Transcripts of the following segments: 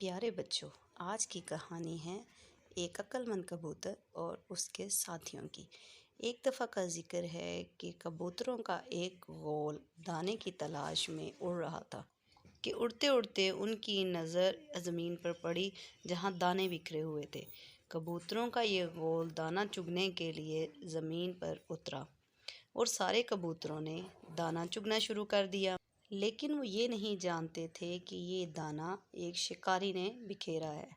प्यारे बच्चों, आज की कहानी है एक अक्लमंद कबूतर और उसके साथियों की। एक दफ़ा का जिक्र है कि कबूतरों का एक गोल दाने की तलाश में उड़ रहा था कि उड़ते उड़ते उनकी नज़र ज़मीन पर पड़ी जहाँ दाने बिखरे हुए थे। कबूतरों का ये गोल दाना चुगने के लिए ज़मीन पर उतरा और सारे कबूतरों ने दाना चुगना शुरू कर दिया। लेकिन वो ये नहीं जानते थे कि ये दाना एक शिकारी ने बिखेरा है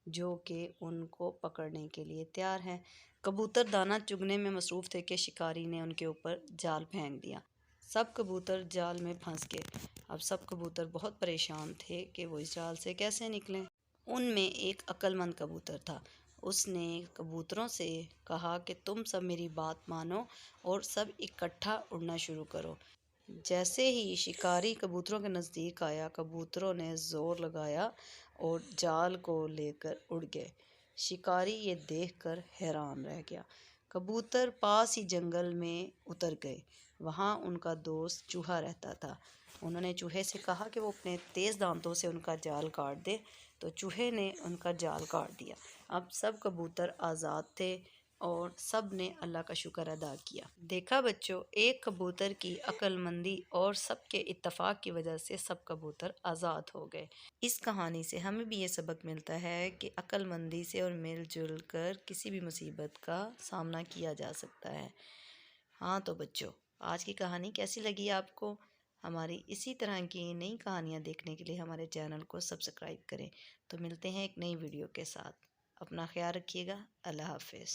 जो कि उनको पकड़ने के लिए तैयार है। कबूतर दाना चुगने में मसरूफ़ थे कि शिकारी ने उनके ऊपर जाल फेंक दिया। सब कबूतर जाल में फंस गए। अब सब कबूतर बहुत परेशान थे कि वो इस जाल से कैसे निकलें। उनमें एक अक्लमंद कबूतर था। उसने कबूतरों से कहा कि तुम सब मेरी बात मानो और सब इकट्ठा उड़ना शुरू करो। जैसे ही शिकारी कबूतरों के नज़दीक आया, कबूतरों ने ज़ोर लगाया और जाल को लेकर उड़ गए। शिकारी ये देखकर हैरान रह गया। कबूतर पास ही जंगल में उतर गए। वहाँ उनका दोस्त चूहा रहता था। उन्होंने चूहे से कहा कि वो अपने तेज़ दांतों से उनका जाल काट दे, तो चूहे ने उनका जाल काट दिया। अब सब कबूतर आज़ाद थे और सब ने अल्लाह का शुक्र अदा किया। देखा बच्चों, एक कबूतर की अक्लमंदी और सबके इत्तेफाक की वजह से सब कबूतर आज़ाद हो गए। इस कहानी से हमें भी ये सबक मिलता है कि अक्लमंदी से और मिलजुल कर किसी भी मुसीबत का सामना किया जा सकता है। हाँ तो बच्चों, आज की कहानी कैसी लगी आपको? हमारी इसी तरह की नई कहानियाँ देखने के लिए हमारे चैनल को सब्सक्राइब करें। तो मिलते हैं एक नई वीडियो के साथ। अपना ख्याल रखिएगा। अल्लाह हाफिज़।